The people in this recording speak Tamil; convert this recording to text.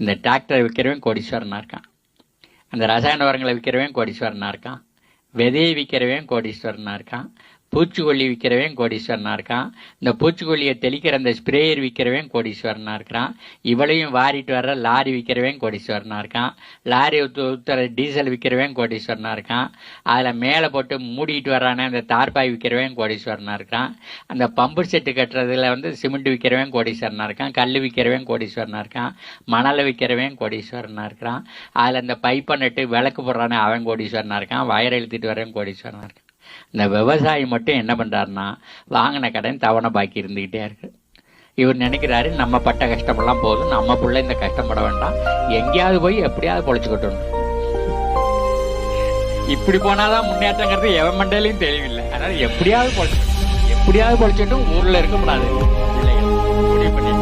இந்த டிராக்டரை விற்கிறவன் கோடீஸ்வரனாக இருக்கான், அந்த ரசாயன உரங்களை விற்கிறவன் கோடீஸ்வரனாக இருக்கான், விதையை விற்கிறவன் கோடீஸ்வரனாக இருக்கான், பூச்சிக்கொல்லி விற்கிறவன் கோடீஸ்வரனாக இருக்கான், இந்த பூச்சிக்கொல்லியை தெளிக்கிற அந்த ஸ்ப்ரேயர் விற்கிறவன் கோடீஸ்வரனாக இருக்கிறான், இவளையும் வாரிட்டு வர்ற லாரி விற்கிறவன் கோடீஸ்வரனாக இருக்கான், லாரி ஊற்றுற டீசல் விற்கிறவன் கோடீஸ்வரனாக இருக்கான், அதில் மேலே போட்டு மூடிட்டு வர்றானே அந்த தார்பாய் விற்கிறவன் கோடீஸ்வரனாக இருக்கான், அந்த பம்பு செட்டு கட்டுறதுல சிமெண்ட் விற்கிறவன் கோடீஸ்வரனாக இருக்கான், கல் விற்கிறவன் கோடீஸ்வரனாக இருக்கான், மணலை விற்கிறவன் கோடீஸ்வரனாக இருக்கிறான், அதில் அந்த பைப்பை நட்டு விளக்கு போடுறானே அவன் கோடீஸ்வரனாக இருக்கான், வயரை இழுத்துட்டு வரவன் கோடீஸ்வரனாக இருக்கான். இந்த விவசாயி மட்டும் என்ன பண்ணுறாருன்னா வாங்கின கடன் தவணை பாக்கி இருந்துக்கிட்டே இருக்கு. இவர் நினைக்கிறாரு நம்ம பட்ட கஷ்டமெல்லாம் போதும், நம்ம பிள்ளை இந்த கஷ்டப்பட வேண்டாம், எங்கேயாவது போய் எப்படியாவது பொழைச்சிக்கிட்டோம். இப்படி போனாதான் முன்னேற்றங்கிறது எவன் மண்டையிலையும் தெரியவில்லை. அதனால எப்படியாவது பொழைச்சிட்டோம், ஊரில் இருக்கக்கூடாது பிள்ளைகள் முடிவு பண்ணி